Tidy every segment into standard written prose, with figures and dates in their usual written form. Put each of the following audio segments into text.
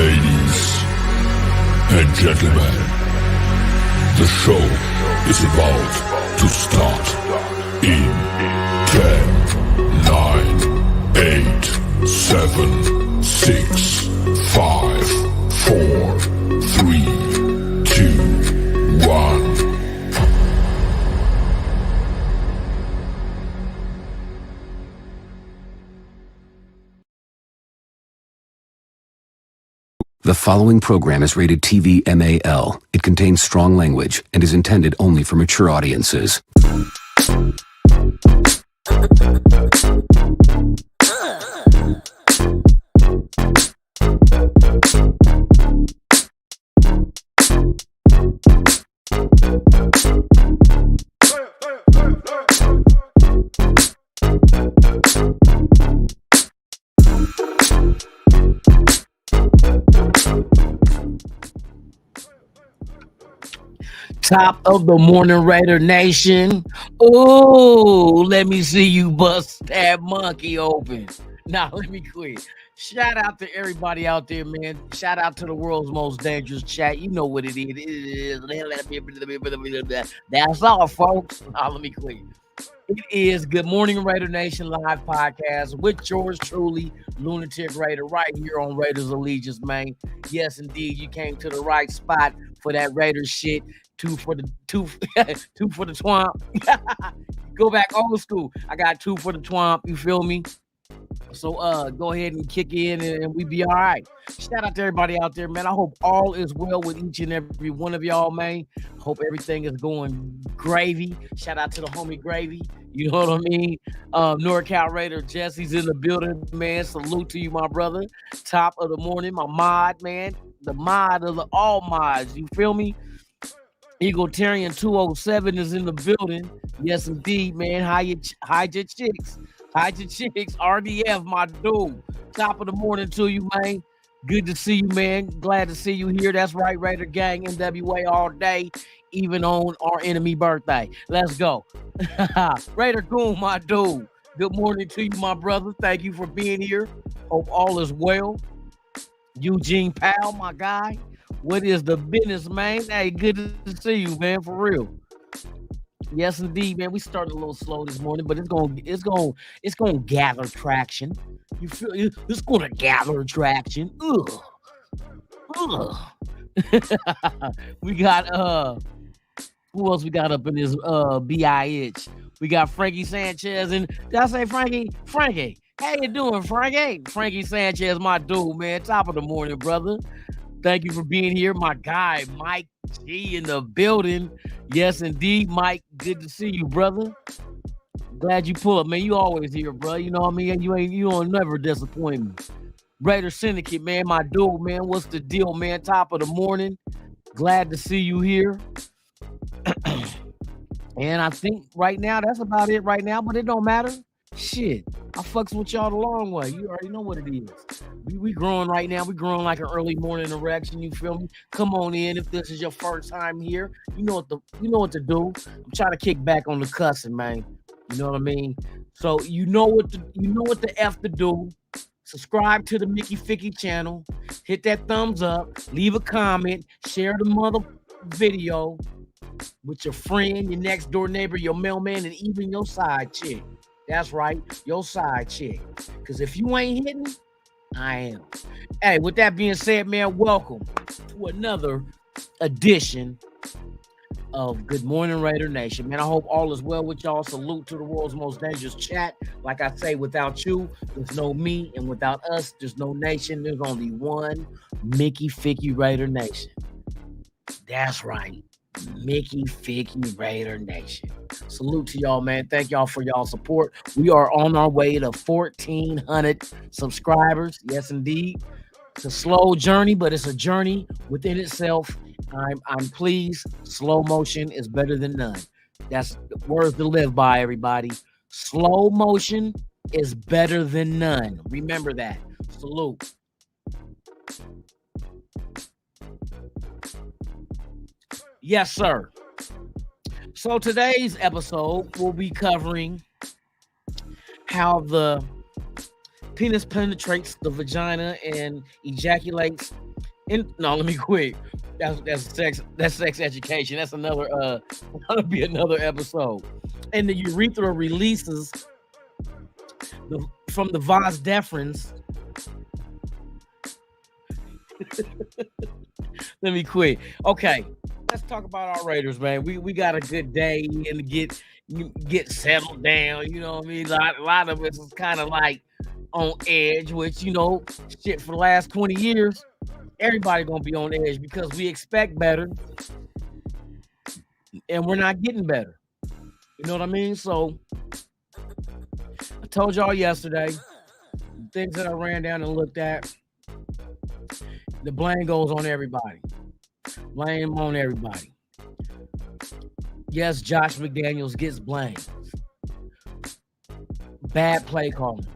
Ladies and gentlemen, the show is about to start in 10, 9, 8, 7, 6, 5, 4, 3, 2, 1. The following program is rated TV MAL. It contains strong language and is intended only for mature audiences. Top of the morning, Raider Nation. Oh, let me see you bust that monkey open. Now, let me quit. Shout out to everybody out there, man. Shout out to the world's most dangerous chat. You know what it is. That's all, folks. Now, let me quit. It is Good Morning Raider Nation live podcast with yours truly, Lunatic Raider, right here on Raiders Allegiance, man. Yes, indeed, you came to the right spot for that Raiders shit. Two for the twomp. Go back old school. I got two for the twomp. You feel me? So go ahead and kick in and we be all right. Shout out to everybody out there, man. I hope all is well with each and every one of y'all, man. Hope everything is going gravy. Shout out to the homie Gravy. You know what I mean? NorCal Raider Jesse's in the building, man. Salute to you, my brother. Top of the morning, my mod, man. The mod of the all mods. You feel me? Egalitarian 207 is in the building. Yes, indeed, man. Hide your chicks. Hide your chicks. RDF, my dude. Top of the morning to you, man. Good to see you, man. Glad to see you here. That's right, Raider Gang, NWA all day, even on our enemy birthday. Let's go. Raider Goon, my dude. Good morning to you, my brother. Thank you for being here. Hope all is well. Eugene Powell, my guy. What is the business, man? Hey, good to see you, man, for real. Yes, indeed, man. We started a little slow this morning, but it's gonna gather traction. You feel it's gonna gather traction. Ugh. We got who else we got up in this BIH? We got Frankie Sanchez, and did I say Frankie? Frankie, how you doing, Frankie? Frankie Sanchez, my dude, man. Top of the morning, brother. Thank you for being here, my guy, Mike G in the building. Yes, indeed, Mike. Good to see you, brother. Glad you pull up, man. You always here, bro. You know what I mean? You don't never disappoint me. Raider Syndicate, man, my dude, man. What's the deal, man? Top of the morning. Glad to see you here. And I think right now that's about it right now, but it don't matter. Shit, I fucks with y'all the long way. You already know what it is. We growing right now. We growing like an early morning erection. You feel me? Come on in if this is your first time here. You know what to do. I'm trying to kick back on the cussing, man. You know what I mean? So you know what the F to do. Subscribe to the Mickey Ficky channel. Hit that thumbs up. Leave a comment. Share the mother video with your friend, your next door neighbor, your mailman, and even your side chick. That's right, your side chick. Because if you ain't hitting, I am. Hey, with that being said, man, welcome to another edition of Good Morning Raider Nation. Man, I hope all is well with y'all. Salute to the world's most dangerous chat. Like I say, without you, there's no me. And without us, there's no nation. There's only one Mickey Ficky Raider Nation. That's right. Mickey Ficky Raider Nation. Salute to y'all, man. Thank y'all for y'all support. We are on our way to 1,400 subscribers. Yes, indeed. It's a slow journey, but it's a journey within itself. I'm pleased. Slow motion is better than none. That's words to live by, everybody. Slow motion is better than none. Remember that. Salute. Yes, sir. So today's episode will be covering how the penis penetrates the vagina and ejaculates. No, let me quit. That's sex education. That's another that'll be another episode. And the urethra releases from the vas deferens. Let me quit. Okay, let's talk about our Raiders, man. We got a good day and get settled down. You know what I mean? A lot of us is kind of like on edge, which, you know, shit, for the last 20 years, everybody gonna be on edge because we expect better and we're not getting better. You know what I mean? So I told y'all yesterday, things that I ran down and looked at, the blame goes on everybody. Blame on everybody. Yes, Josh McDaniels gets blamed. Bad play calling.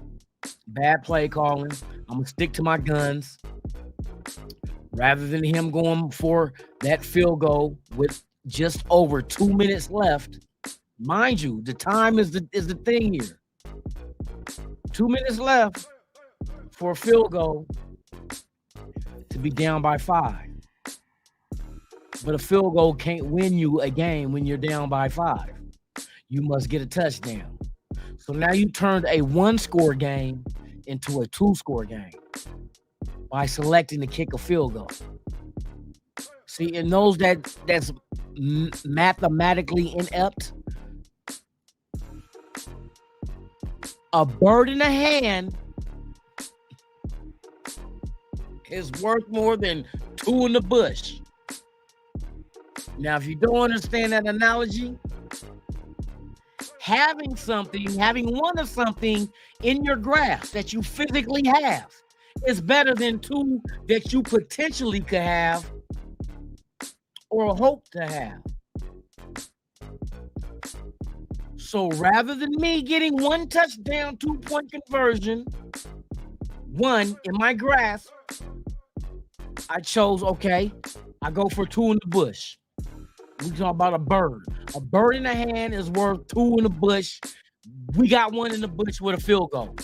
I'm going to stick to my guns. Rather than him going for that field goal with just over 2 minutes left, mind you, the time is the thing here. 2 minutes left for a field goal to be down by 5. But a field goal can't win you a game when you're down by 5. You must get a touchdown. So now you turned a 1-score game into a 2-score game by selecting to kick a field goal. See, in those that's mathematically inept, a bird in the hand is worth more than 2 in the bush. Now, if you don't understand that analogy, having one of something in your grasp that you physically have is better than 2 that you potentially could have or hope to have. So rather than me getting 1 touchdown, 2-point conversion, 1 in my grasp, I chose, okay, I go for 2 in the bush. We talking about a bird. A bird in the hand is worth 2 in the bush. We got 1 in the bush with a field goal.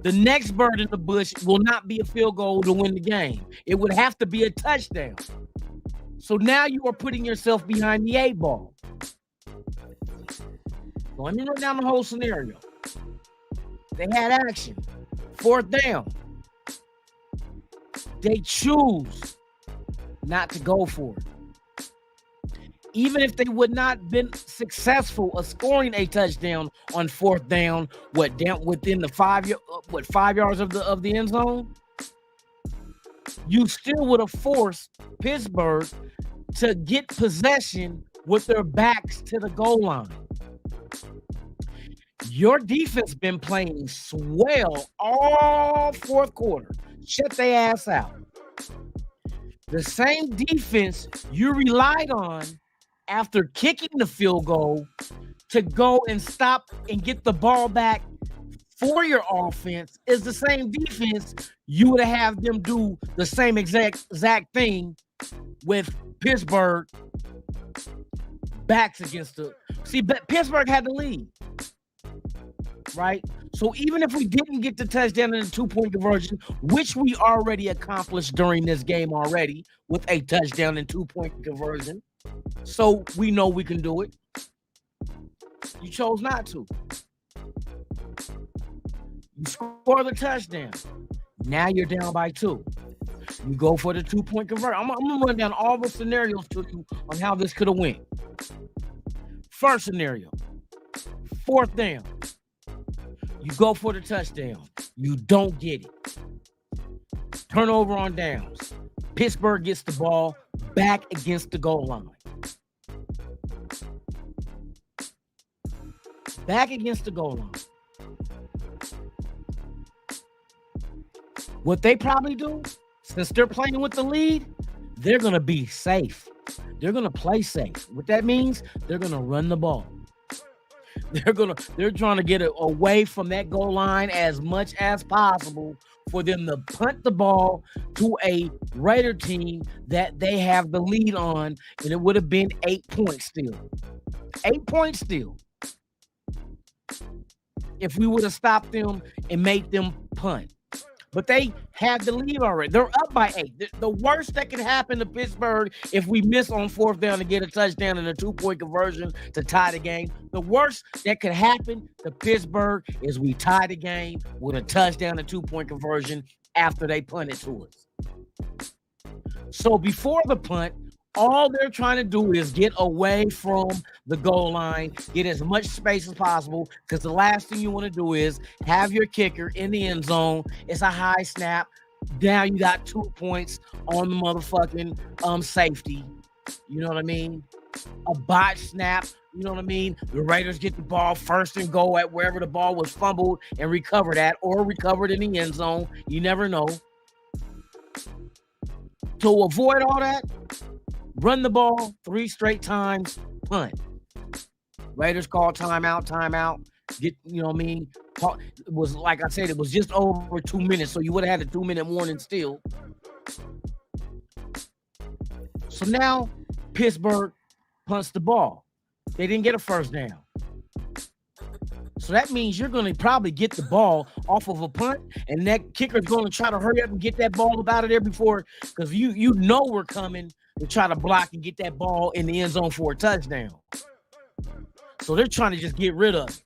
The next bird in the bush will not be a field goal to win the game. It would have to be a touchdown. So now you are putting yourself behind the 8 ball. So let me run down the whole scenario. They had action. 4th down. They choose not to go for it. Even if they would not been successful of scoring a touchdown on 4th down, down within the 5 yards of the end zone, you still would have forced Pittsburgh to get possession with their backs to the goal line. Your defense been playing swell all 4th quarter. Shut their ass out. The same defense you relied on after kicking the field goal to go and stop and get the ball back for your offense is the same defense you would have them do the same exact thing with Pittsburgh backs against the... See, Pittsburgh had the lead, right? So even if we didn't get the touchdown and the 2-point conversion, which we already accomplished during this game already with a touchdown and 2-point conversion, so we know we can do it. You chose not to. You score the touchdown. Now you're down by 2. You go for the 2-point conversion. I'm going to run down all the scenarios to you on how this could have went. First scenario, 4th down. You go for the touchdown. You don't get it. Turnover on downs. Pittsburgh gets the ball back against the goal line. Back against the goal line. What they probably do, since they're playing with the lead, they're going to be safe. They're going to play safe. What that means, they're going to run the ball. They're trying to get away from that goal line as much as possible for them to punt the ball to a Raider team that they have the lead on, and it would have been 8 points still. 8 points still. if we would have stopped them and made them punt. But they had the lead already. They're up by 8. The worst that can happen to Pittsburgh if we miss on 4th down to get a touchdown and a 2-point conversion to tie the game. The worst that could happen to Pittsburgh is we tie the game with a touchdown and 2-point conversion after they punt it to us. So before the punt, all they're trying to do is get away from the goal line, get as much space as possible, because the last thing you want to do is have your kicker in the end zone. It's a high snap. Now you got 2 points on the motherfucking safety. You know what I mean? A botch snap. You know what I mean? The Raiders get the ball first and go at wherever the ball was fumbled and recovered at, or recovered in the end zone. You never know. To avoid all that, run the ball 3 straight times, punt. Raiders call timeout. Get, you know what I mean? It was, like I said, it was just over 2 minutes, so you would have had a 2-minute warning still. So now Pittsburgh punts the ball. They didn't get a first down. So that means you're going to probably get the ball off of a punt, and that kicker's going to try to hurry up and get that ball up out of there before, because you know we're coming to try to block and get that ball in the end zone for a touchdown. So they're trying to just get rid of it.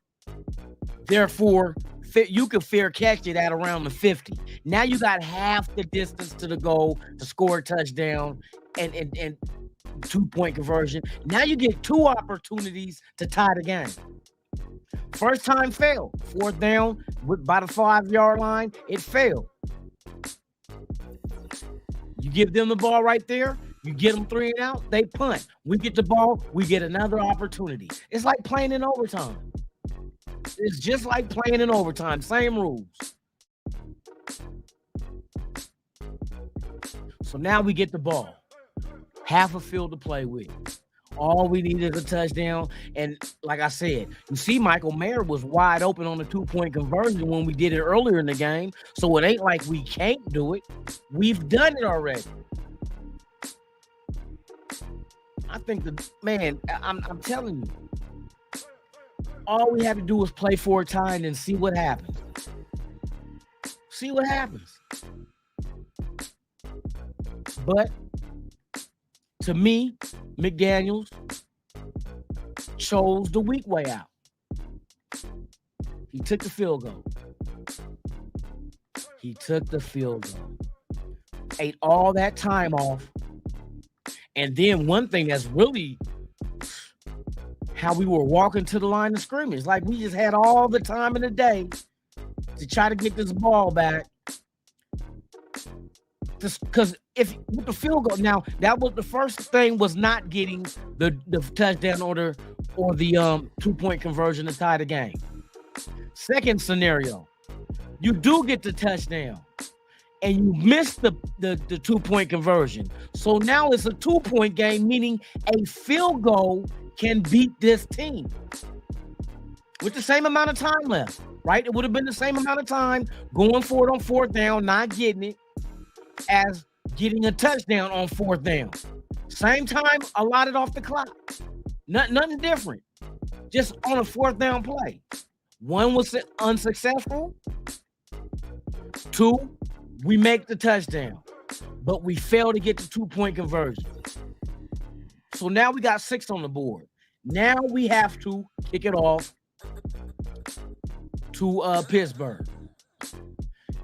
Therefore, you could fair catch it at around the 50. Now you got half the distance to the goal to score a touchdown and 2-point conversion. Now you get 2 opportunities to tie the game. First time failed. 4th down by the 5-yard line, it failed. You give them the ball right there. You get them 3 and out, they punt. We get the ball, we get another opportunity. It's like playing in overtime. It's just like playing in overtime. Same rules. So now we get the ball. Half a field to play with. All we need is a touchdown. And like I said, you see Michael Mayer was wide open on the 2-point conversion when we did it earlier in the game. So it ain't like we can't do it. We've done it already. I think I'm telling you, all we have to do is play for a time and see what happens. See what happens. But to me, McDaniels chose the weak way out. He took the field goal. Ate all that time off. And then one thing that's really how we were walking to the line of scrimmage. Like we just had all the time in the day to try to get this ball back. Because if with the field goal, now that was the first thing, was not getting the touchdown or the 2-point conversion to tie the game. Second scenario, you do get the touchdown and you miss the 2-point conversion. So now it's a 2-point game, meaning a field goal can beat this team with the same amount of time left, right? It would have been the same amount of time going for it on 4th down, not getting it, as getting a touchdown on 4th down. Same time allotted off the clock. Nothing different. Just on a 4th down play. 1 was unsuccessful. 2, we make the touchdown, but we fail to get the 2-point conversion. So now we got 6 on the board. Now we have to kick it off to Pittsburgh.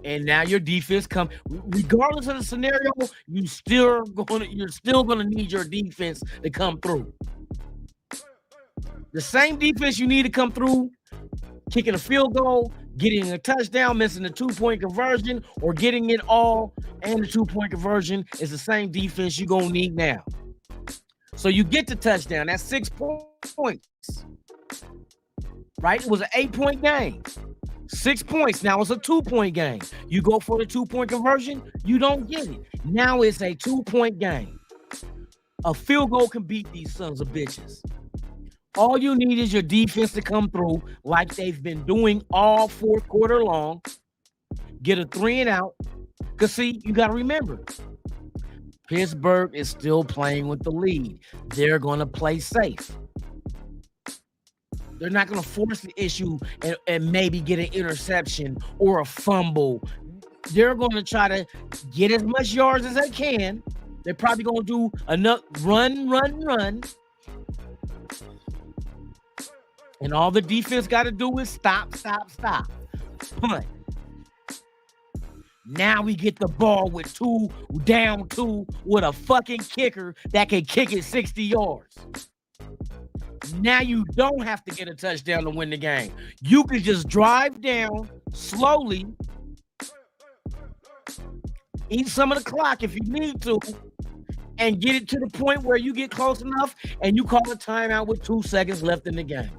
And now your defense come, regardless of the scenario, you're still gonna need your defense to come through. The same defense you need to come through, kicking a field goal, getting a touchdown, missing a 2-point conversion, or getting it all and the 2-point conversion is the same defense you're gonna need now. So you get the touchdown. That's 6 points. Right? It was an 8-point game. 6 points. Now it's a 2-point game. You go for the 2-point conversion, you don't get it. Now it's a 2-point game. A field goal can beat these sons of bitches. All you need is your defense to come through like they've been doing all 4th quarter long. Get a 3 and out. Because, see, you got to remember, Pittsburgh is still playing with the lead. They're going to play safe. They're not going to force the issue and maybe get an interception or a fumble. They're going to try to get as much yards as they can. They're probably going to do enough run. And all the defense got to do is stop. Punt. Now we get the ball with down two with a fucking kicker that can kick it 60 yards. Now you don't have to get a touchdown to win the game. You can just drive down slowly, eat some of the clock if you need to, and get it to the point where you get close enough and you call a timeout with 2 seconds left in the game.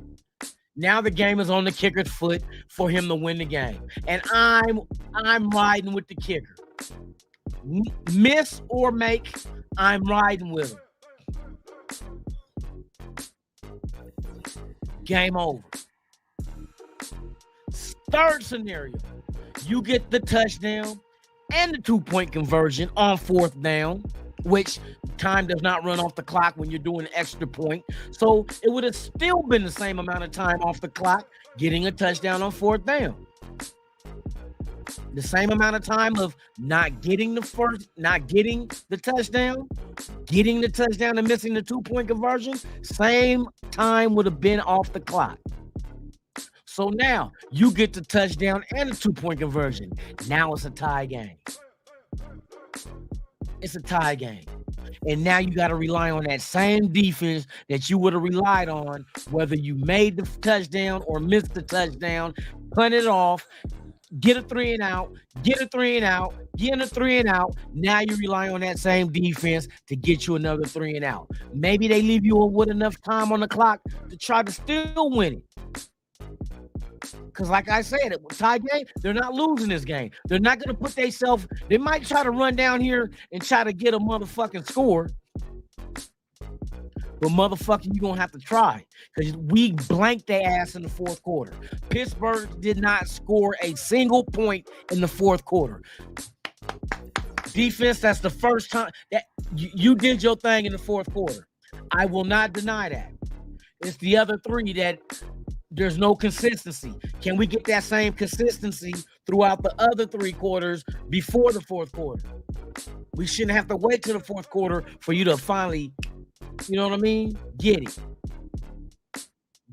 Now the game is on the kicker's foot for him to win the game. And I'm riding with the kicker. Miss or make, I'm riding with him. Game over. Third scenario, you get the touchdown and the 2-point conversion on 4th down, which time does not run off the clock when you're doing an extra point. So it would have still been the same amount of time off the clock getting a touchdown on 4th down. The same amount of time of not getting the touchdown, getting the touchdown and missing the 2-point conversion, same time would have been off the clock. So now you get the touchdown and the 2-point conversion. Now it's a tie game. It's a tie game. And now you got to rely on that same defense that you would have relied on, whether you made the touchdown or missed the touchdown, punt it off, get a 3 and out, get a 3 and out, get a 3 and out. Now you rely on that same defense to get you another 3 and out. Maybe they leave you with enough time on the clock to try to still win it. Because like I said, it was tie game. They're not losing this game. They're not going to put themselves. They might try to run down here and try to get a motherfucking score. But motherfucking, you're going to have to try. Because we blanked their ass in the 4th quarter. Pittsburgh did not score a single point in the 4th quarter. Defense, that's the first time that you did your thing in the 4th quarter. I will not deny that. It's the other 3 that there's no consistency. Can we get that same consistency throughout the other 3 quarters before the 4th quarter? We shouldn't have to wait till the 4th quarter for you to finally, you know what I mean, get it.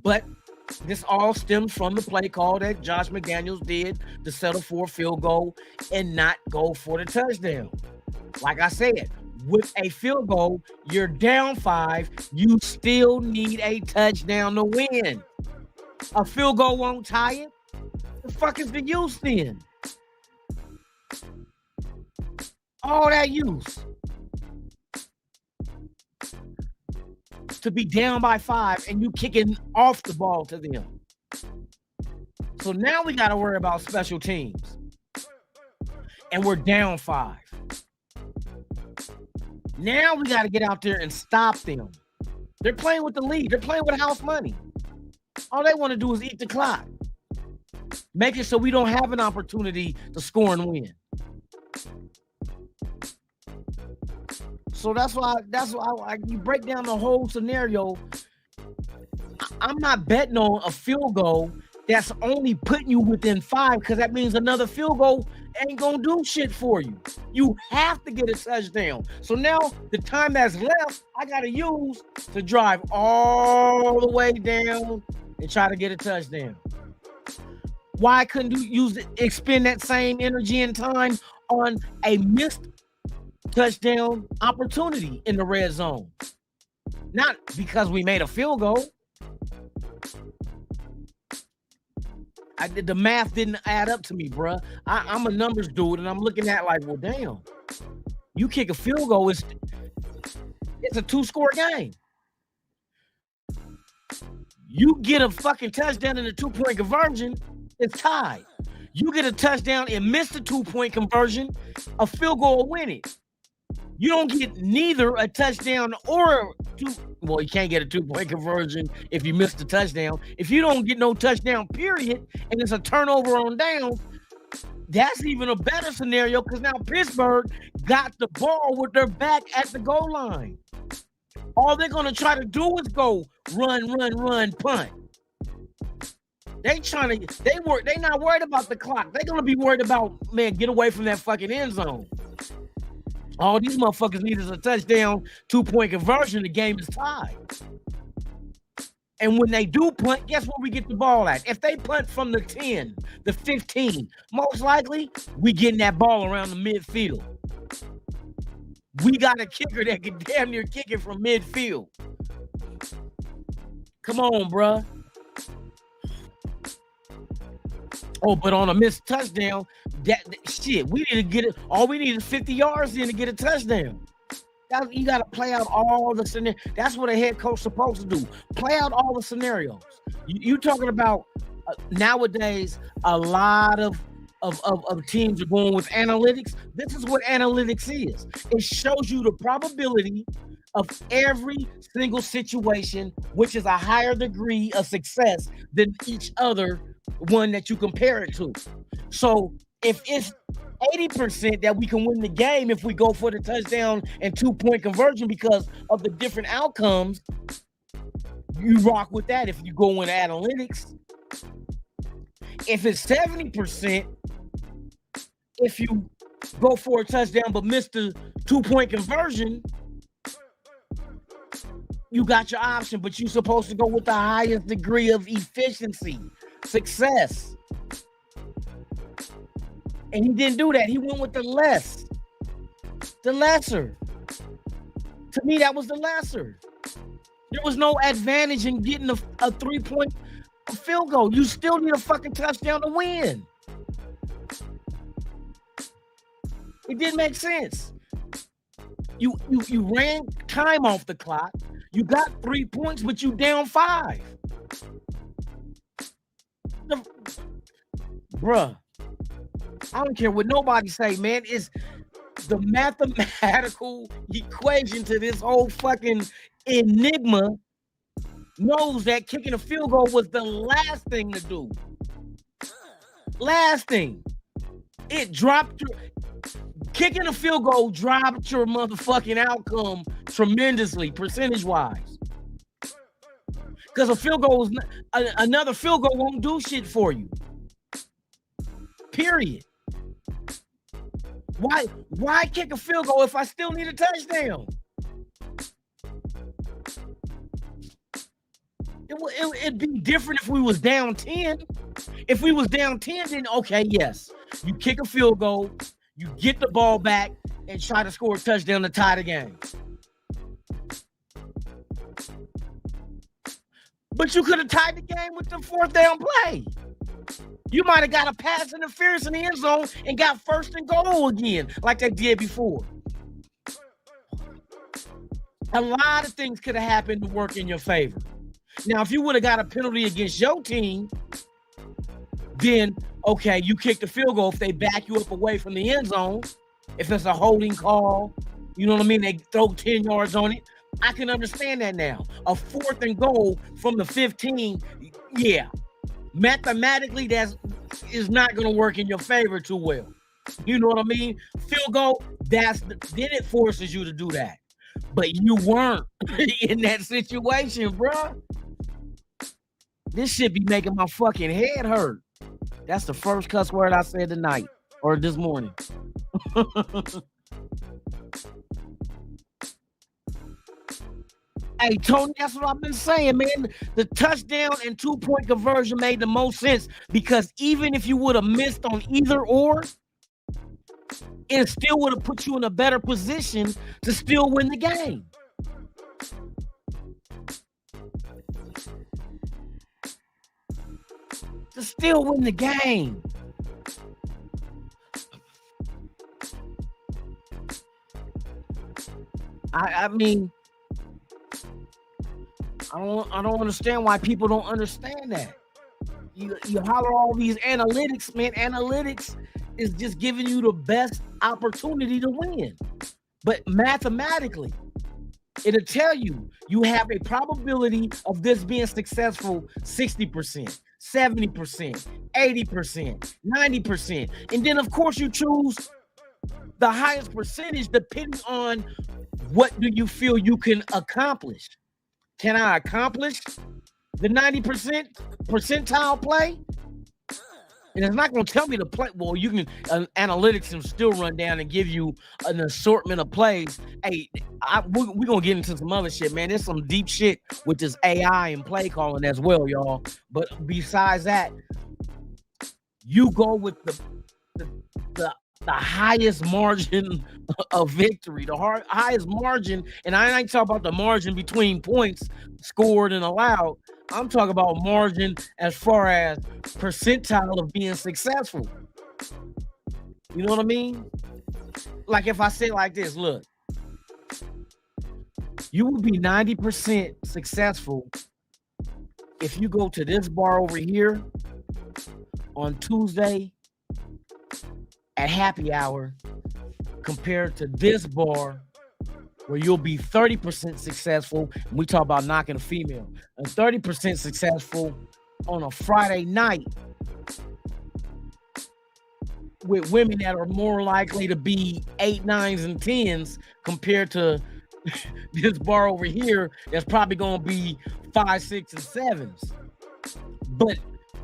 But this all stems from the play call that Josh McDaniels did to settle for a field goal and not go for the touchdown. Like I said, with a field goal, you're down 5. You still need a touchdown to win. A field goal won't tie it. The fuck is the use then? All that use. To be down by 5 and you kicking off the ball to them. So now we got to worry about special teams. And we're down 5. Now we got to get out there and stop them. They're playing with the lead. They're playing with house money. All they want to do is eat the clock. Make it so we don't have an opportunity to score and win. So that's why you break down the whole scenario. I'm not betting on a field goal that's only putting you within 5, because that means another field goal ain't gonna do shit for you. You have to get a touchdown. So now the time that's left, I gotta use to drive all the way down and try to get a touchdown. Why couldn't you expend that same energy and time on a missed touchdown opportunity in the red zone? Not because we made a field goal. The math didn't add up to me, bruh. I'm a numbers dude, and I'm looking at like, well, damn. You kick a field goal, it's a 2-score game. You get a fucking touchdown in a 2-point conversion, it's tied. You get a touchdown and miss the 2-point conversion, a field goal will win it. You don't get neither a touchdown or well, you can't get a 2-point conversion if you miss the touchdown. If you don't get no touchdown, period, and it's a turnover on down, that's even a better scenario, because now Pittsburgh got the ball with their back at the goal line. All they're going to try to do is go run, punt. They not worried about the clock. They're gonna be worried about, man, get away from that fucking end zone. All these motherfuckers need is a touchdown, 2-point conversion. The game is tied. And when they do punt, guess where we get the ball at? If they punt from the 10, the 15, most likely we getting that ball around the midfield. We got a kicker that can damn near kick it from midfield. Come on, bruh. Oh, but on a missed touchdown, that shit, we need to get it. All we need is 50 yards in to get a touchdown. You got to play out all the scenarios. That's what a head coach supposed to do. Play out all the scenarios. You talking about nowadays, a lot of teams are going with analytics. This is what analytics is. It shows you the probability of every single situation, which is a higher degree of success than each other one that you compare it to. So if it's 80% that we can win the game if we go for the touchdown and 2-point conversion because of the different outcomes, you rock with that if you go in analytics. If it's 70%, if you go for a touchdown but miss the 2-point conversion, you got your option, but you're supposed to go with the highest degree of efficiency, success. And he didn't do that. He went with the lesser. To me, that was the lesser. There was no advantage in getting a 3-point field goal. You still need a fucking touchdown to win. It didn't make sense. You ran time off the clock. You got 3 points, but you down 5. Bruh, I don't care what nobody say, man. It's the mathematical equation to this whole fucking enigma knows that kicking a field goal was the last thing to do. Last thing. It dropped your... Kicking a field goal dropped your motherfucking outcome tremendously, percentage-wise. Because a field goal another field goal won't do shit for you. Period. Why kick a field goal if I still need a touchdown? It'd be different if we was down 10. If we was down 10, then okay, yes. You kick a field goal, you get the ball back, and try to score a touchdown to tie the game. But you could have tied the game with the 4th down play. You might have got a pass interference in the end zone and got 1st and goal again, like they did before. A lot of things could have happened to work in your favor. Now, if you would have got a penalty against your team, then, okay, you kick the field goal if they back you up away from the end zone. If it's a holding call, you know what I mean? They throw 10 yards on it. I can understand that now. A 4th and goal from the 15, yeah. Mathematically, that is not going to work in your favor too well. You know what I mean? Field goal, then it forces you to do that. But you weren't in that situation, bro. This shit be making my fucking head hurt. That's the first cuss word I said tonight or this morning. Hey, Tony, that's what I've been saying, man. The touchdown and 2-point conversion made the most sense because even if you would have missed on either or, it still would have put you in a better position to still win the game. To still win the game. I mean, I don't understand why people don't understand that. You holler all these analytics, man. Analytics is just giving you the best opportunity to win. But mathematically, it'll tell you have a probability of this being successful 60%, 70%, 80%, 90%. And then, of course, you choose the highest percentage depending on what do you feel you can accomplish. Can I accomplish The 90% percentile play. And it's not going to tell me to play. Well, you can analytics can still run down and give you an assortment of plays. Hey, we're going to get into some other shit, man. There's some deep shit with this AI and play calling as well, y'all. But besides that, you go with the highest margin of victory, the highest margin. And I ain't talking about the margin between points scored and allowed. I'm talking about margin as far as percentile of being successful. You know what I mean? Like if I say like this, look, you will be 90% successful if you go to this bar over here on Tuesday at happy hour compared to this bar where you'll be 30% successful. We talk about knocking a female, and 30% successful on a Friday night with women that are more likely to be 8, 9s, and 10s compared to this bar over here that's probably going to be 5, 6, and 7s. But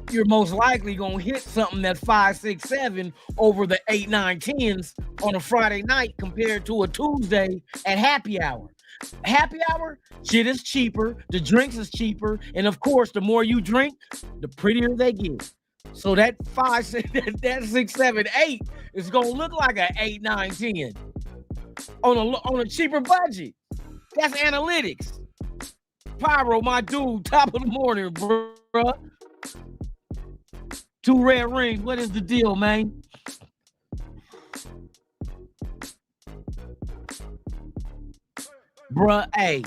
you're most likely going to hit something that's 5, 6, 7 over the 8, 9, 10s on a Friday night compared to a Tuesday at happy hour. Happy hour, shit is cheaper, the drinks is cheaper, and of course, the more you drink, the prettier they get. So that 5, 6, that 6, 7, 8 is going to look like an 8, 9, 10 on a cheaper budget. That's analytics. Pyro, my dude, top of the morning, bruh. 2 red rings. What is the deal, man? Bruh, hey,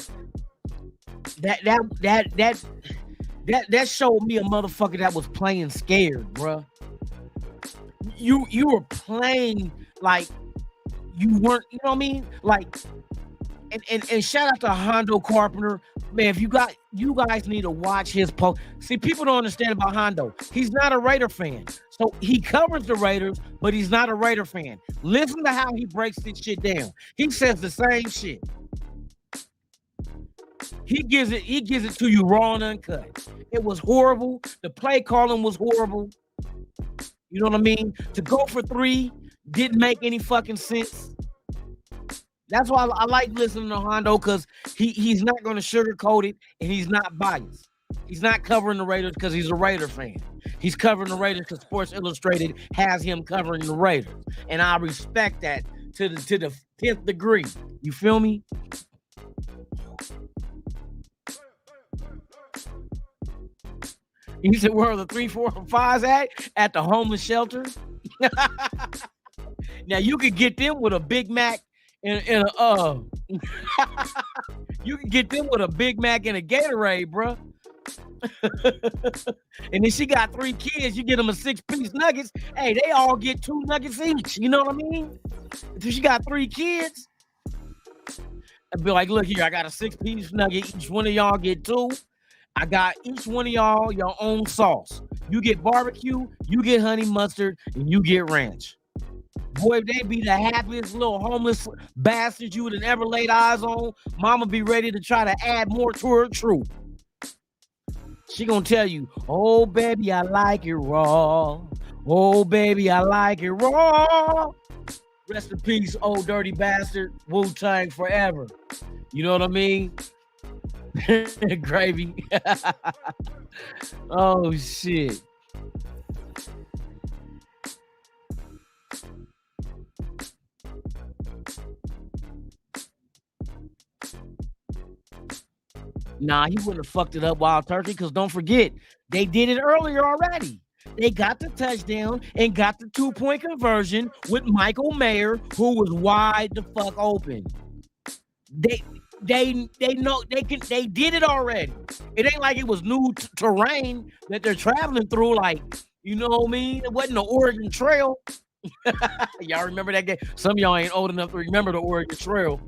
that showed me a motherfucker that was playing scared, bruh. You were playing like you weren't, you know what I mean? Like, and shout out to Hondo Carpenter, man. If you guys need to watch his post. See, people don't understand about Hondo. He's not a Raider fan, so he covers the Raiders, but he's not a Raider fan. Listen to how he breaks this shit down. He says the same shit. He gives it to you raw and uncut. It was horrible. The play calling was horrible. You know what I mean? To go for 3 didn't make any fucking sense. That's why I like listening to Hondo, because he's not going to sugarcoat it, and he's not biased. He's not covering the Raiders because he's a Raider fan. He's covering the Raiders because Sports Illustrated has him covering the Raiders, and I respect that to the 10th degree. You feel me? He said, where are the 3, 4, and 5s at? At the homeless shelter. Now you could get them with a Big Mac and you can get them with a Big Mac and a Gatorade, bro. And then she got 3 kids. You get them a 6-piece nuggets. Hey, they all get 2 nuggets each. You know what I mean? If she got 3 kids, I'd be like, look here, I got a 6-piece nugget. Each one of y'all get 2. I got each one of y'all your own sauce. You get barbecue, you get honey mustard, and you get ranch. Boy, if they be the happiest little homeless bastards you would have ever laid eyes on, mama be ready to try to add more to her troop. She gonna tell you, oh, baby, I like it raw. Oh, baby, I like it raw. Rest in peace, old dirty bastard. Wu-Tang forever. You know what I mean? Gravy. Oh, shit. Nah, he wouldn't have fucked it up, Wild Turkey, because don't forget, they did it earlier already. They got the touchdown and got the 2-point conversion with Michael Mayer, who was wide the fuck open. They know they did it already. It ain't like it was new terrain that they're traveling through. Like, you know what I mean? It wasn't the Oregon Trail. Y'all remember that game? Some of y'all ain't old enough to remember the Oregon Trail.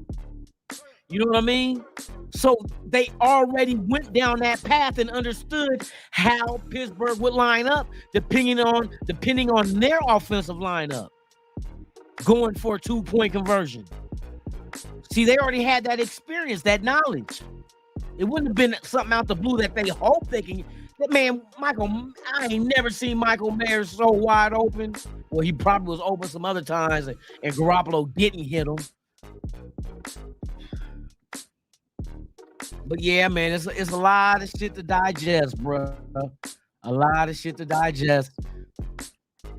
You know what I mean? So they already went down that path and understood how Pittsburgh would line up depending on their offensive lineup, going for a 2-point conversion. See, they already had that experience, that knowledge. It wouldn't have been something out the blue that they hope they can. That man, Michael, I ain't never seen Michael Mayer so wide open. Well, he probably was open some other times, and Garoppolo didn't hit him. But yeah, man, it's a lot of shit to digest, bro. A lot of shit to digest.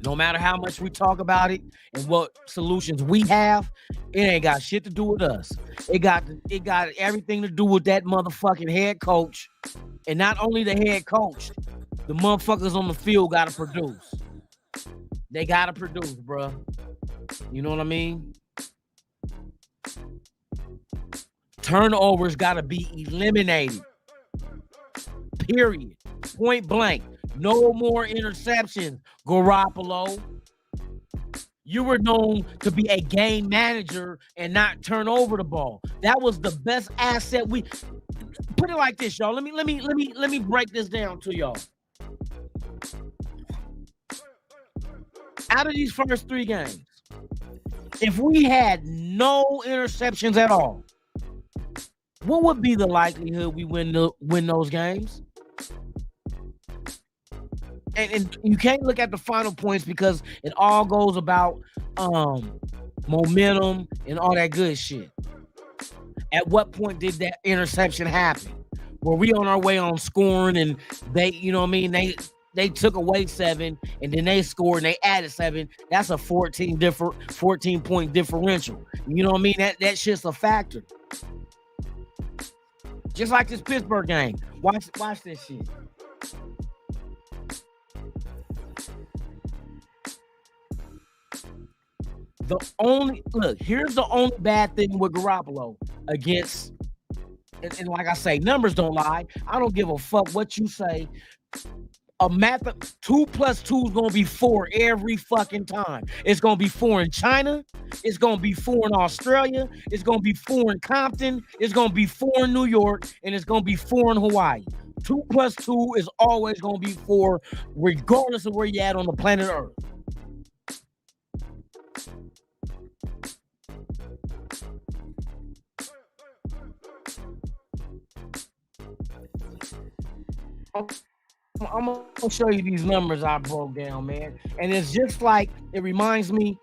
No matter how much we talk about it and what solutions we have, it ain't got shit to do with us. It got everything to do with that motherfucking head coach. And not only the head coach, the motherfuckers on the field got to produce. They got to produce, bro. You know what I mean? Turnovers got to be eliminated. Period. Point blank. No more interceptions, Garoppolo. You were known to be a game manager and not turn over the ball. That was the best asset. We put it like this, y'all. Let me break this down to y'all. Out of these first 3 games, if we had no interceptions at all, what would be the likelihood we win those games? And you can't look at the final points because it all goes about momentum and all that good shit. At what point did that interception happen? Were we on our way on scoring and they, you know what I mean? They took away 7 and then they scored and they added 7. That's a 14 point differential. You know what I mean? That shit's a factor. Just like this Pittsburgh game. Watch this shit. Here's the only bad thing with Garoppolo against, and like I say, numbers don't lie. I don't give a fuck what you say. 2 plus 2 is gonna be 4 every fucking time. It's gonna be 4 in China. It's gonna be 4 in Australia. It's gonna be 4 in Compton. It's gonna be 4 in New York, and it's gonna be 4 in Hawaii. 2 plus 2 is always gonna be 4, regardless of where you're at on the planet Earth. I'm going to show you these numbers I broke down, man. And it's just like, it reminds me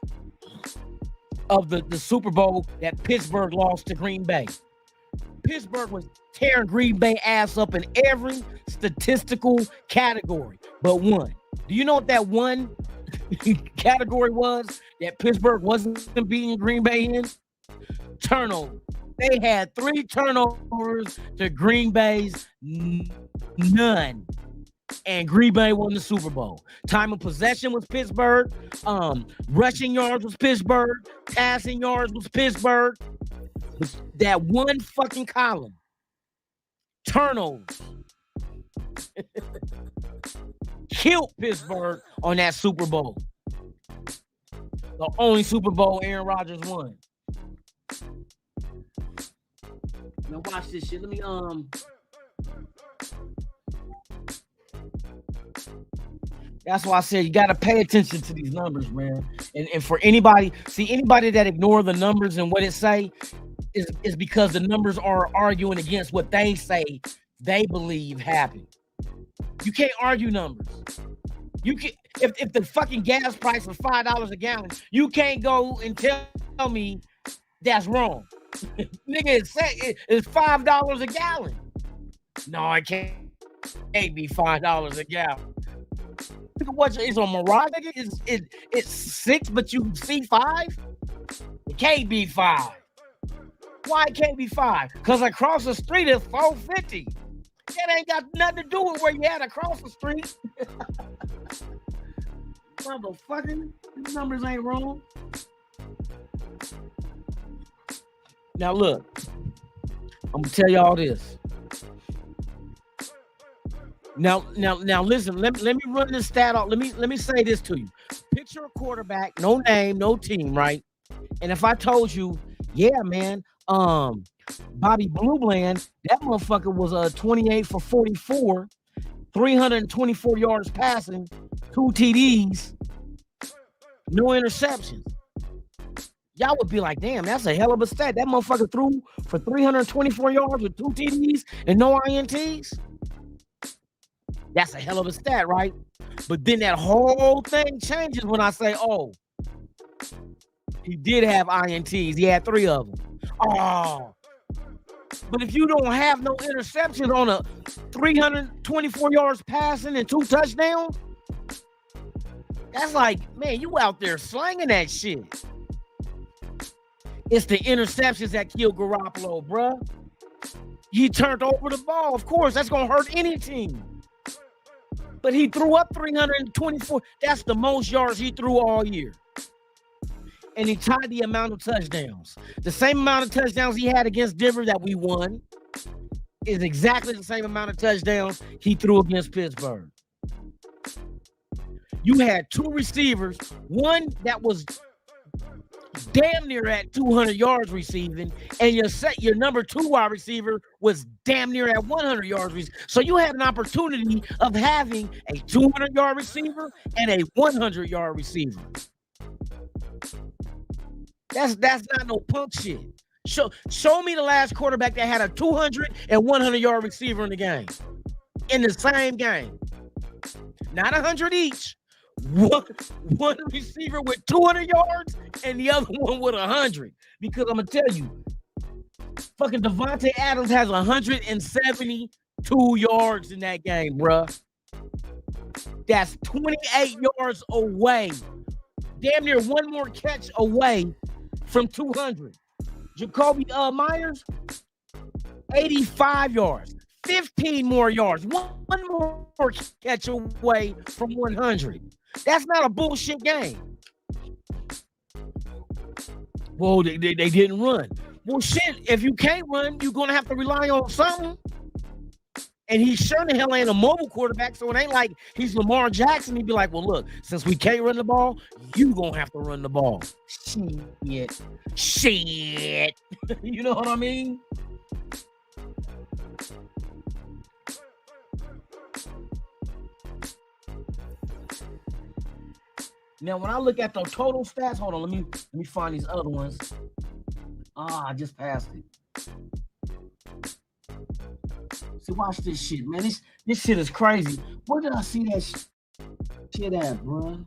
of the Super Bowl that Pittsburgh lost to Green Bay. Pittsburgh was tearing Green Bay ass up in every statistical category but one. Do you know what that one category was that Pittsburgh wasn't beating Green Bay in? Turnover. They had 3 turnovers to Green Bay's none. And Green Bay won the Super Bowl. Time of possession was Pittsburgh. Rushing yards was Pittsburgh. Passing yards was Pittsburgh. That one fucking column. Turnovers. Killed Pittsburgh on that Super Bowl. The only Super Bowl Aaron Rodgers won. Now watch this shit. Let me That's why I said you got to pay attention to these numbers, man. And for anybody that ignore the numbers and what it say is because the numbers are arguing against what they say they believe happened. You can't argue numbers. You can if the fucking gas price was $5 a gallon, you can't go and tell me that's wrong. Nigga, it's $5 a gallon. No, it can't be $5 a gallon. What is on Mirage? It's 6, but you see 5? It can't be 5. Why it can't be 5? Because across the street is $4.50. That ain't got nothing to do with where you at across the street. Motherfucking these numbers ain't wrong. Now look, I'm gonna tell y'all this. Now listen, let me run this stat out. Let me say this to you. Picture a quarterback, no name, no team, right? And if I told you, yeah, man, Bobby Bluebland, that motherfucker was 28 for 44, 324 yards passing, 2 TDs, no interceptions. y'all would be like, damn, that's a hell of a stat. That motherfucker threw for 324 yards with 2 TDs and no INTs. That's a hell of a stat, right? But then that whole thing changes when I say, oh, he did have INTs. He had 3 of them. Oh. But if you don't have no interceptions on a 324 yards passing and 2 touchdowns, that's like, man, you out there slanging that shit. It's the interceptions that killed Garoppolo, bruh. He turned over the ball. Of course, that's going to hurt any team. But he threw up 324. That's the most yards he threw all year. And he tied the amount of touchdowns. The same amount of touchdowns he had against Denver that we won is exactly the same amount of touchdowns he threw against Pittsburgh. You had 2 receivers, one that was damn near at 200 yards receiving, and your number 2 wide receiver was damn near at 100 yards. So you had an opportunity of having a 200-yard receiver and a 100-yard receiver. That's not no punk shit. Show me the last quarterback that had a 200 and 100-yard receiver in the game. In the same game. Not 100 each. One receiver with 200 yards and the other one with 100. Because I'm going to tell you, fucking Devontae Adams has 172 yards in that game, bruh. That's 28 yards away. Damn near one more catch away from 200. Jacoby Myers, 85 yards. 15 more yards. One more catch away from 100. That's not a bullshit game. Well, they didn't run. Well, shit, if you can't run, you're going to have to rely on something. And he sure the hell ain't a mobile quarterback, so it ain't like he's Lamar Jackson. He'd be like, well, look, since we can't run the ball, you going to have to run the ball. Shit. You know what I mean? Now, when I look at the total stats, hold on, let me find these other ones. I just passed it. See, watch this shit, man. This shit is crazy. Where did I see that shit at, bro?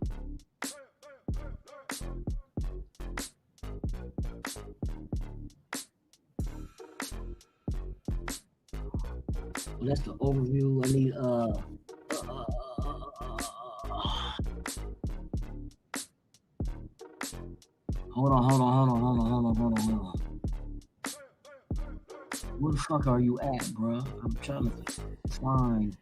Well, that's the overview. I need Hold on. Where the fuck are you at, bro? I'm trying to find.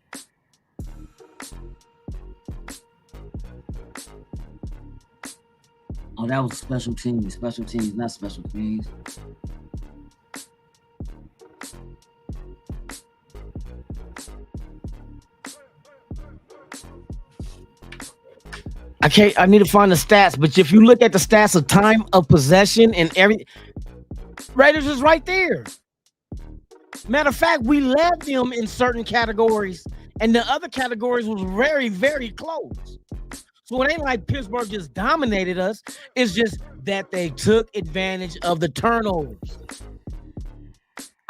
Oh, that was special teams. Special teams, not special teams. I need to find the stats, but if you look at the stats of time of possession and Raiders is right there. Matter of fact, we led them in certain categories, and the other categories was very, very close. So it ain't like Pittsburgh just dominated us. It's just that they took advantage of the turnovers.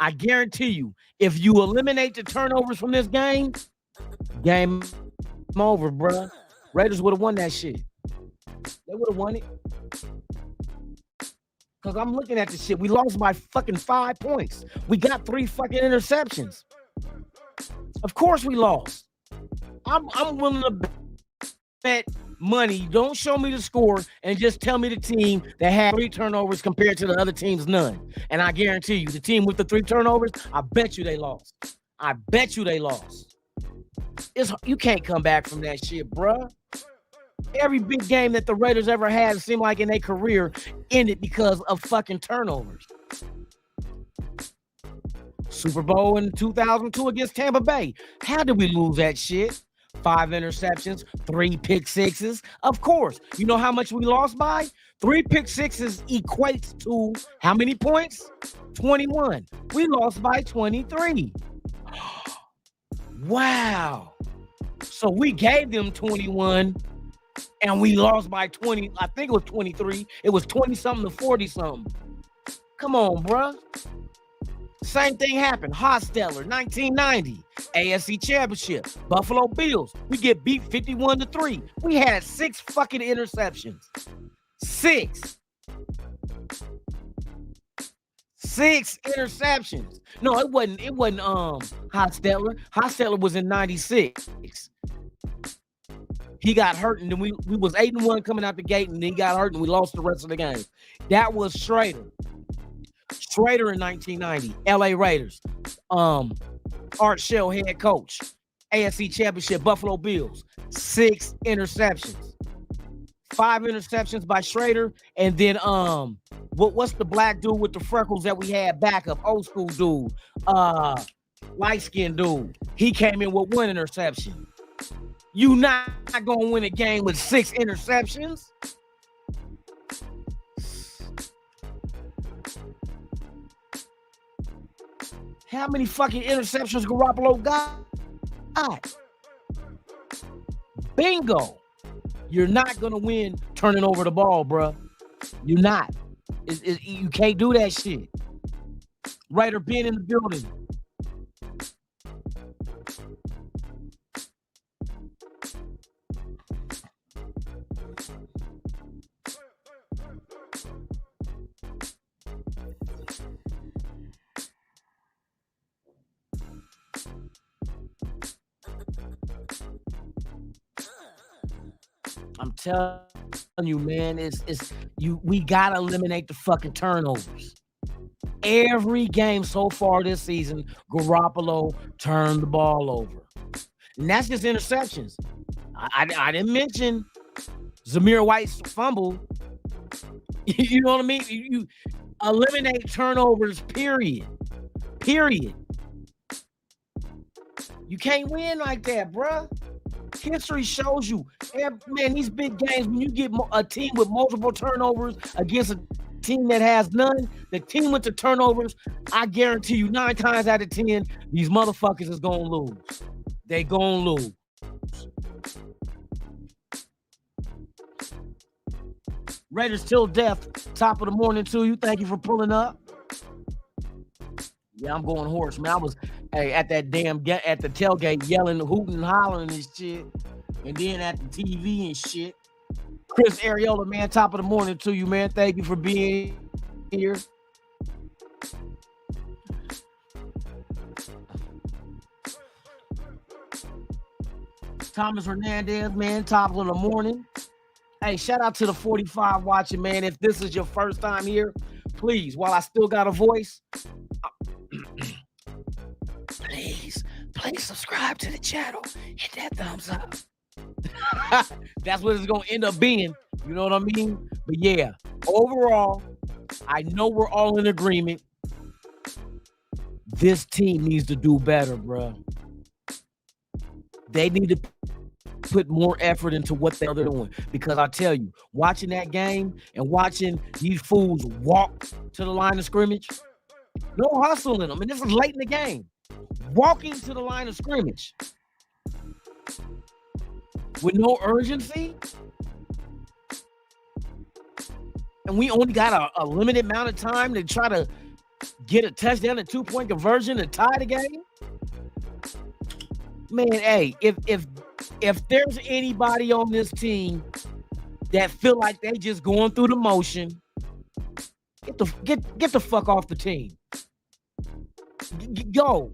I guarantee you, if you eliminate the turnovers from this game over, bruh. Raiders would have won that shit. They would have won it. Because I'm looking at this shit. We lost by fucking 5 points. We got 3 fucking interceptions. Of course we lost. I'm willing to bet money. Don't show me the score and just tell me the team that had 3 turnovers compared to the other team's none. And I guarantee you, the team with the 3 turnovers, I bet you they lost. You can't come back from that shit, bruh. Every big game that the Raiders ever had, it seemed like in their career, ended because of fucking turnovers. Super Bowl in 2002 against Tampa Bay. How did we lose that shit? 5 interceptions, 3 pick sixes. Of course. You know how much we lost by? 3 pick sixes equates to how many points? 21. We lost by 23. Wow. So we gave them 21. and we lost by 20. I think it was 23. It was 20-something to 40-something. Come on, bruh. Same thing happened. Hostetler, 1990, AFC Championship, Buffalo Bills. We get beat 51-3. We had 6 fucking interceptions. 6 interceptions. No, it wasn't Hostetler. Hostetler was in 96. He got hurt, and then we was 8-1 coming out the gate, and then he got hurt, and we lost the rest of the game. That was Schrader. Schrader in 1990, LA Raiders. Art Shell head coach. AFC Championship, Buffalo Bills. 6 interceptions. 5 interceptions by Schrader, and then what's the black dude with the freckles that we had backup? Old school dude, light-skinned dude. He came in with 1 interception. You not gonna win a game with 6 interceptions? How many fucking interceptions Garoppolo got? Bingo. You're not going to win turning over the ball, bro. You're not. You can't do that shit. Raider being in the building. I'm telling you, man, we gotta eliminate the fucking turnovers. Every game so far this season, Garoppolo turned the ball over. And that's just interceptions. I didn't mention Zamir White's fumble. You know what I mean? You eliminate turnovers, period. You can't win like that, bruh. History shows you, man, these big games, when you get a team with multiple turnovers against a team that has none, the team with the turnovers, I guarantee you 9 times out of 10, these motherfuckers is going to lose. They going to lose. Raiders till death, top of the morning to you. Thank you for pulling up. Yeah, I'm going horse, man. I was at that at the tailgate yelling, hooting, hollering and shit. And then at the TV and shit. Chris Ariola, man, top of the morning to you, man. Thank you for being here. Thomas Hernandez, man, top of the morning. Hey, shout out to the 45 watching, man. If this is your first time here, please, while I still got a voice, please subscribe to the channel. Hit that thumbs up. That's what it's going to end up being. You know what I mean? But yeah, overall, I know we're all in agreement. This team needs to do better, bro. They need to put more effort into what they're doing. Because I tell you, watching that game and watching these fools walk to the line of scrimmage, no hustle in them. And this is late in the game. Walking to the line of scrimmage with no urgency. And we only got a limited amount of time to try to get a touchdown, a 2-point conversion, and tie the game. Man, hey, if there's anybody on this team that feel like they just going through the motion, get the fuck off the team. Go.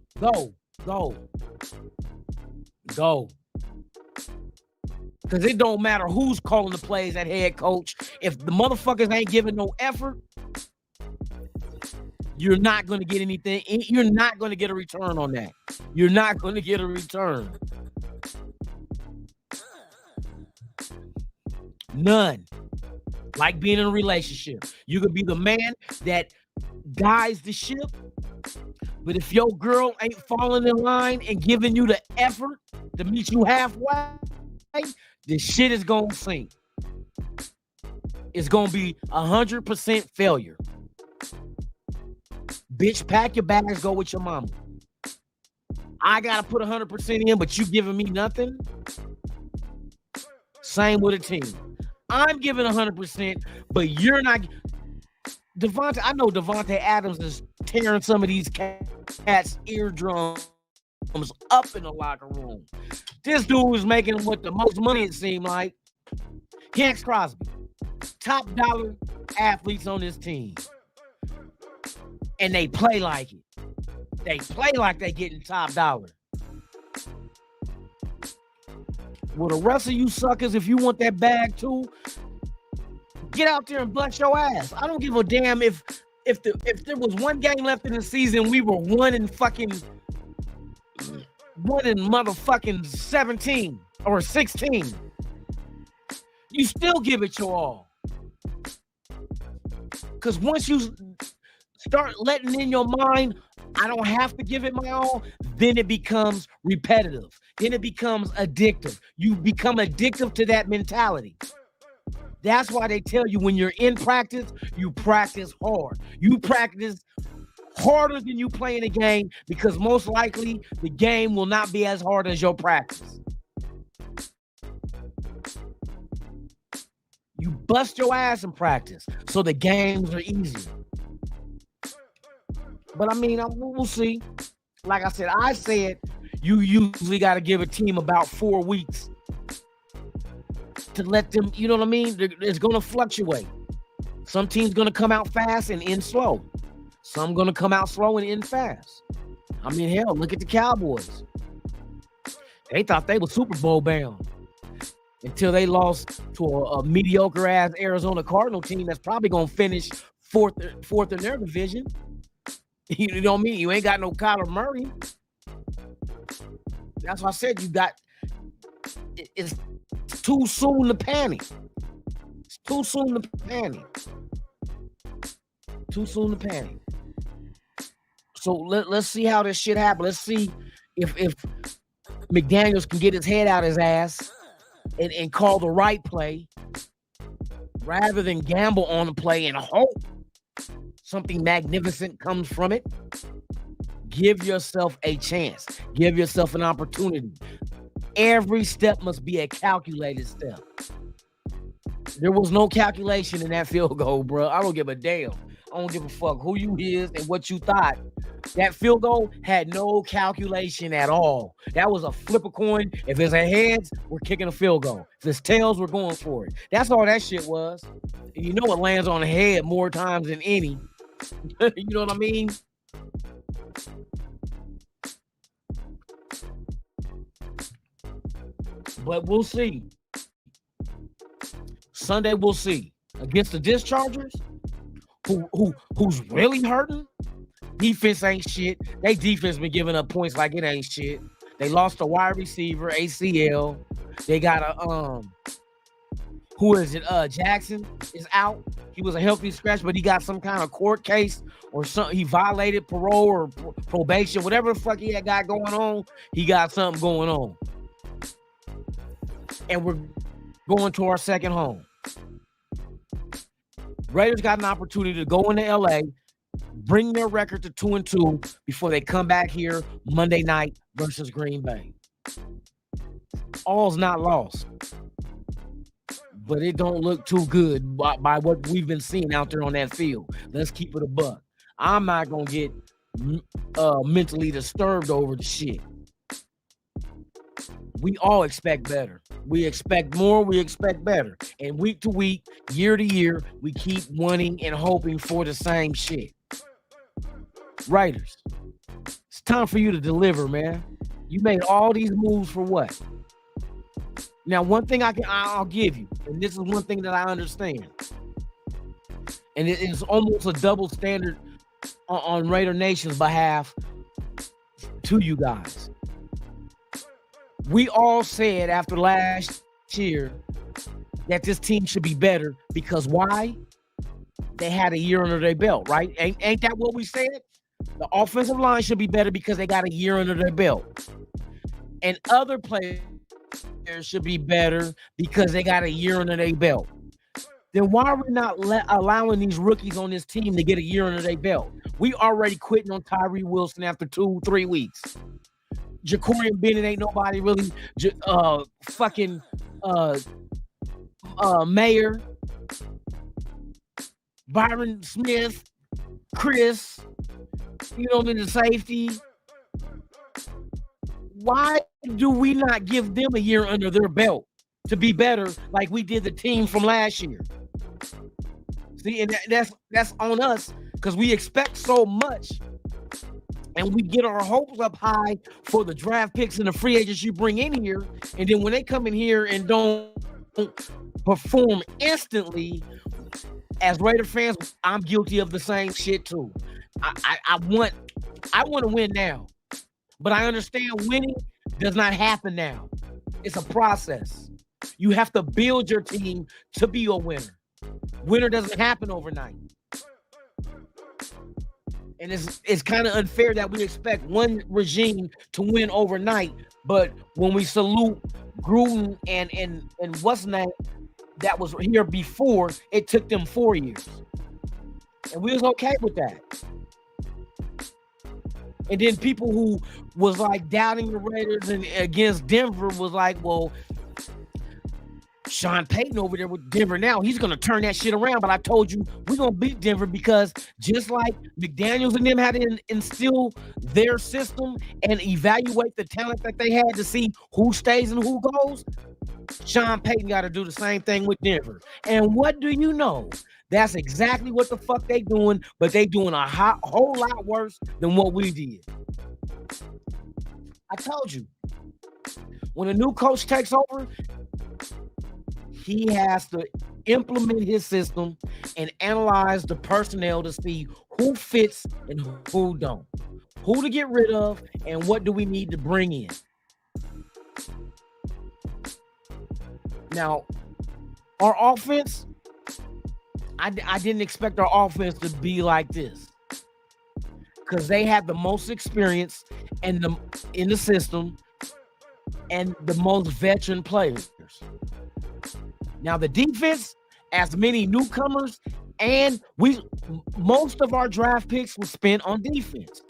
Because it don't matter who's calling the plays at head coach. If the motherfuckers ain't giving no effort, you're not going to get anything. You're not going to get a return on that. You're not going to get a return. None. Like being in a relationship. You could be the man that guides the ship, but if your girl ain't falling in line and giving you the effort to meet you halfway, this shit is going to sink. It's going to be 100% failure. Bitch, pack your bags, go with your mama. I got to put 100% in, but you giving me nothing? Same with a team. I'm giving 100%, but you're not. Devontae, I know Devontae Adams is tearing some of these cats' eardrums up in the locker room. This dude was making what the most money it seemed like. Hence Crosby, top dollar athletes on this team. And they play like it. They play like they getting top dollar. Well, the rest of you suckers, if you want that bag too, get out there and bust your ass. I don't give a damn if there was one game left in the season, we were one in motherfucking 17 or 16. You still give it your all. Because once you start letting in your mind, I don't have to give it my all, then it becomes repetitive. Then it becomes addictive. You become addictive to that mentality. That's why they tell you when you're in practice, you practice hard. You practice harder than you play in a game because most likely the game will not be as hard as your practice. You bust your ass in practice so the games are easier. But I mean, we'll see. Like I said, you usually got to give a team about 4 weeks to let them, you know what I mean? It's going to fluctuate. Some teams going to come out fast and end slow. Some going to come out slow and end fast. I mean, hell, look at the Cowboys. They thought they were Super Bowl bound until they lost to a mediocre-ass Arizona Cardinal team that's probably going to finish fourth in their division. You know what I mean? You ain't got no Kyler Murray. That's why I said it's too soon to panic. It's too soon to panic. Too soon to panic. So let's see how this shit happens. Let's see if McDaniels can get his head out his ass and call the right play rather than gamble on the play and hope something magnificent comes from it. Give yourself a chance. Give yourself an opportunity. Every step must be a calculated step. There was no calculation in that field goal, bro. I don't give a damn. I don't give a fuck who you is and what you thought. That field goal had no calculation at all. That was a flip a coin. If it's a heads, we're kicking a field goal. If it's tails, we're going for it. That's all that shit was. And you know it lands on the head more times than any. You know what I mean? But we'll see. Sunday we'll see. Against the Dischargers, who's really hurting? Defense ain't shit. They defense been giving up points like it ain't shit. They lost a wide receiver, ACL. They got a who is it? Jackson is out. He was a healthy scratch, but he got some kind of court case or something. He violated parole or probation, whatever the fuck he had got going on. He got something going on. And we're going to our second home. Raiders got an opportunity to go into LA, bring their record to 2-2 before they come back here Monday night versus Green Bay. All's not lost, but it don't look too good by what we've been seeing out there on that field. Let's keep it a buck. I'm not gonna get mentally disturbed over the shit. We all expect better. We expect more. We expect better. And week to week, year to year, we keep wanting and hoping for the same shit. Raiders, it's time for you to deliver, man. You made all these moves for what? Now, one thing I'll give you, and this is one thing that I understand, and it is almost a double standard on Raider Nation's behalf to you guys. We all said after last year that this team should be better because why? They had a year under their belt, right? Ain't that what we said? The offensive line should be better because they got a year under their belt. And other players should be better because they got a year under their belt. Then why are we not allowing these rookies on this team to get a year under their belt? We already quitting on Tyree Wilson after 2-3 weeks. Jacorian Bennett ain't nobody really Mayer, Byron Smith, Chris, you know, in the safety. Why do we not give them a year under their belt to be better like we did the team from last year? See, and that's on us because we expect so much and we get our hopes up high for the draft picks and the free agents you bring in here. And then when they come in here and don't perform instantly, as Raider fans, I'm guilty of the same shit too. I want to win now, but I understand winning does not happen now. It's a process. You have to build your team to be a winner. Winner doesn't happen overnight. And it's kind of unfair that we expect one regime to win overnight, but when we salute Gruden and what's name that was here before, it took them 4 years. And we was okay with that. And then people who was like doubting the Raiders and against Denver was like, well, Sean Payton over there with Denver now, he's going to turn that shit around. But I told you, we're going to beat Denver because just like McDaniels and them had to instill their system and evaluate the talent that they had to see who stays and who goes, Sean Payton got to do the same thing with Denver. And what do you know? That's exactly what the fuck they doing, but they doing a whole lot worse than what we did. I told you, when a new coach takes over, he has to implement his system and analyze the personnel to see who fits and who don't, who to get rid of, and what do we need to bring in. Now, our offense, I didn't expect our offense to be like this because they have the most experience in the system and the most veteran players. Now, the defense, as many newcomers, and most of our draft picks were spent on defense.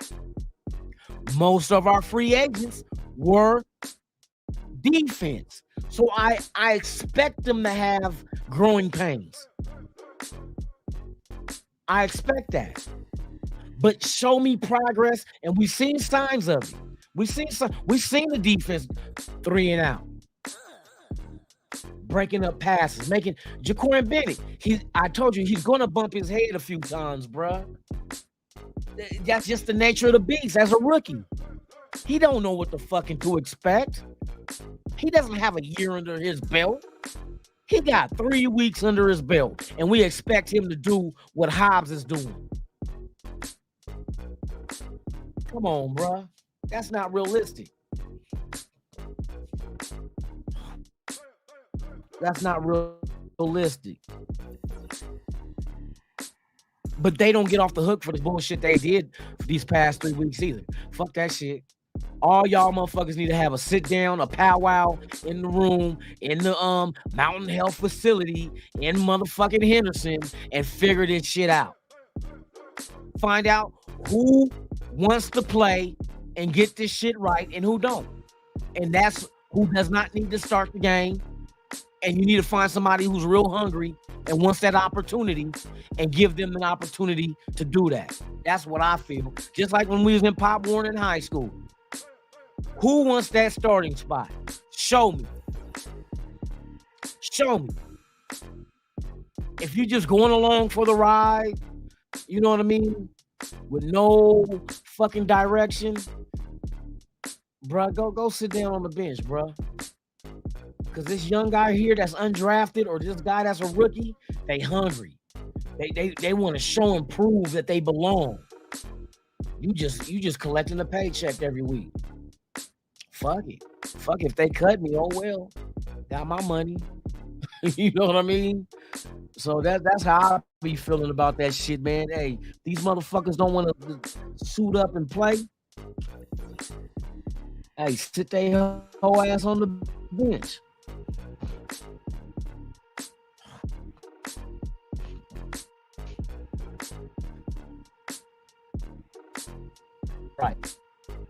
Most of our free agents were defense. So I expect them to have growing pains. I expect that. But show me progress, and we've seen signs of it. We've seen the defense 3 and out, breaking up passes, making Jaquan Bennett. I told you he's gonna bump his head a few times, bruh. That's just the nature of the beast as a rookie. He don't know what the fucking to expect. He doesn't have a year under his belt. He got 3 weeks under his belt, and we expect him to do what Hobbs is doing. Come on, bruh. That's not realistic. That's not realistic. But they don't get off the hook for the bullshit they did for these past 3 weeks either. Fuck that shit. All y'all motherfuckers need to have a sit down, a powwow in the room, in the Mountain Health facility in motherfucking Henderson and figure this shit out. Find out who wants to play and get this shit right and who don't. And that's who does not need to start the game. And you need to find somebody who's real hungry and wants that opportunity and give them an opportunity to do that. That's what I feel. Just like when we was in Pop Warner in high school. Who wants that starting spot? Show me. Show me. If you're just going along for the ride, you know what I mean? With no fucking direction, bruh, go sit down on the bench, bruh. Because this young guy here that's undrafted or this guy that's a rookie, they hungry. They want to show and prove that they belong. You just collecting a paycheck every week. Fuck it. Fuck if they cut me. Oh well. Got my money. You know what I mean? So that's how I be feeling about that shit, man. Hey, these motherfuckers don't want to suit up and play. Hey, sit their whole ass on the bench. Right.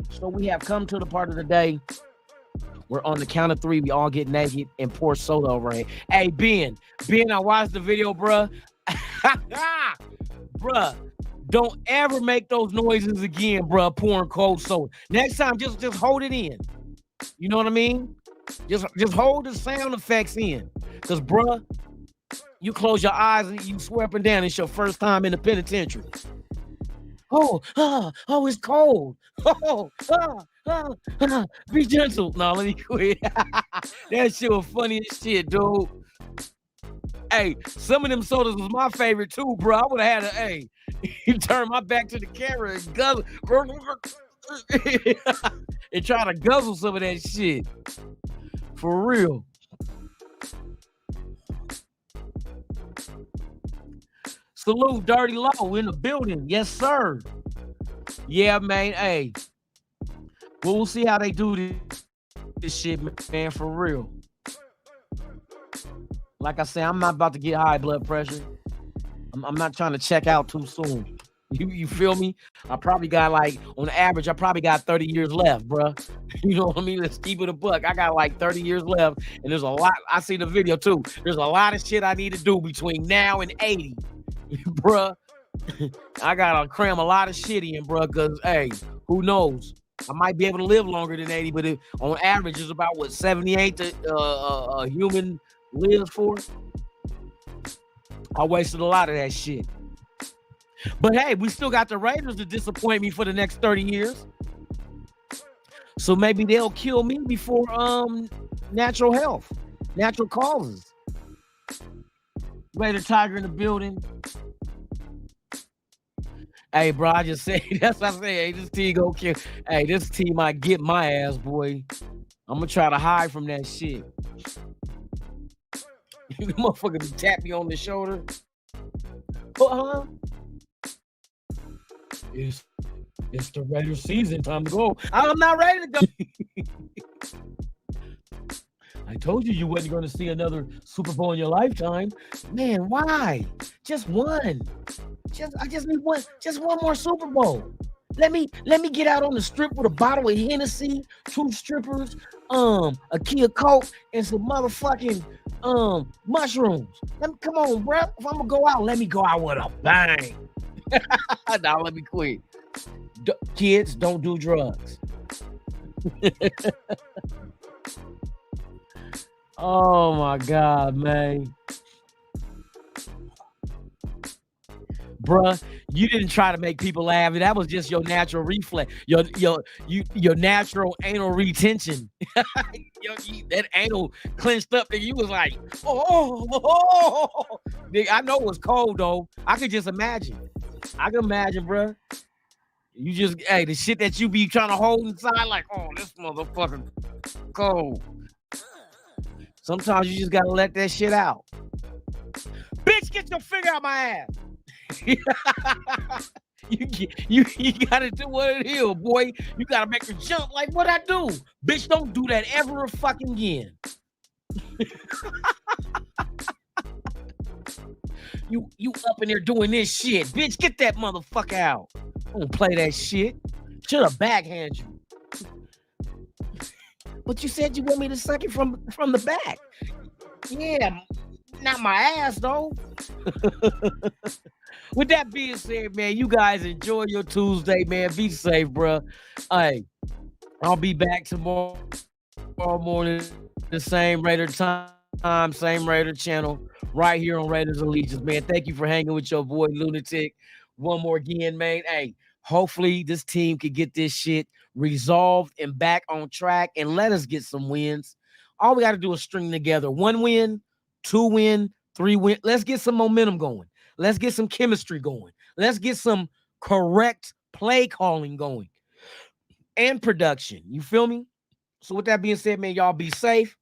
So we have come to the part of the day We're on the count of 3. We all get naked and pour soda over it. Hey, Ben, I watched the video, bruh. Bruh, don't ever make those noises again, bruh, pouring cold soda. Next time, just hold it in. You know what I mean? Just hold the sound effects in. Because, bruh, you close your eyes and you swear up and down it's your first time in the penitentiary. Oh, it's cold. Be gentle. No, let me quit. That shit was funny as shit, dude. Hey, some of them sodas was my favorite too, bro. I would have had you turn my back to the camera and guzzle and try to guzzle some of that shit. For real. Salute Dirty Low in the building. Yes, sir. Yeah, man. Hey, we'll see how they do this shit, man, for real. Like I said, I'm not about to get high blood pressure. I'm not trying to check out too soon. You feel me? I probably got on average, I probably got 30 years left, bro. You know what I mean? Let's keep it a buck. I got 30 years left, and there's a lot. I see the video too. There's a lot of shit I need to do between now and 80. Bruh, I gotta cram a lot of shit in, bruh, because, hey, who knows? I might be able to live longer than 80, but on average, it's about, 78 a human lives for? I wasted a lot of that shit. But, hey, we still got the Raiders to disappoint me for the next 30 years. So maybe they'll kill me before natural causes. Raider Tiger in the building. Hey, bro, I just say that's what I say. Hey, this team go kill. Hey, this team might get my ass, boy. I'm gonna try to hide from that shit. You motherfucker tap me on the shoulder. It's the Raider season. Time to go. I'm not ready to go. I told you wasn't going to see another Super Bowl in your lifetime. Man, why? Just one. I just need one. Just one more Super Bowl. Let me get out on the strip with a bottle of Hennessy, 2 strippers, a Kia Coke, and some motherfucking mushrooms. Come on, bro. If I'm gonna go out, let me go out with a bang. Now let me quit. Kids, don't do drugs. Oh my God, man. Bruh, you didn't try to make people laugh. That was just your natural reflex. Your natural anal retention. That anal clenched up, nigga. You was like, oh. Nigga, I know it was cold though. I could just imagine. I can imagine, bruh. You just, the shit that you be trying to hold inside, like, oh, this motherfucker cold. Sometimes you just gotta let that shit out. Bitch, get your finger out my ass. You gotta do what it is, boy. You gotta make her jump like what I do. Bitch, don't do that ever fucking again. You up in there doing this shit. Bitch, get that motherfucker out. Don't play that shit. Should have backhand you. But you said you want me to suck it from the back. Yeah, not my ass though. With that being said, man, you guys enjoy your Tuesday, man. Be safe, bro. Hey, I'll be back tomorrow morning, the same Raider time, same Raider channel, right here on Raiders Allegiance, man. Thank you for hanging with your boy Lunatic. One more again, man. Hey, hopefully this team can get this shit resolved and back on track and let us get some wins. All we got to do is string together 1 win, 2 win, 3 win. Let's get some momentum going. Let's get some chemistry going. Let's get some correct play calling going and production. You feel me? So with that being said, man, y'all be safe.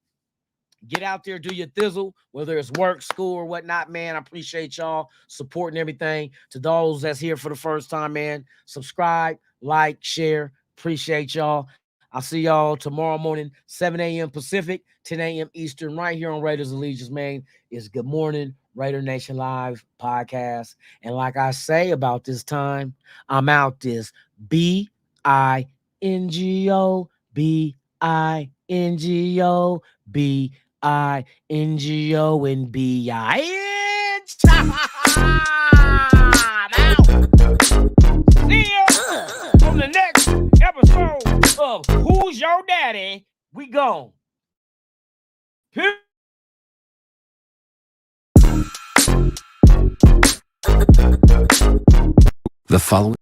Get out there, do your thizzle, whether it's work, school, or whatnot, man. I appreciate y'all supporting everything. To those that's here for the first time, man, subscribe, like, share. Appreciate y'all. I'll see y'all tomorrow morning, 7 a.m. Pacific, 10 a.m. Eastern, right here on Raiders Allegiance, man. It's Good Morning Raider Nation Live podcast. And like I say about this time, I'm out this BINGO, BINGO. N-G-O, B-I-N-G-O, and B-I-N. See you on the next episode of Who's Your Daddy? We gone. The following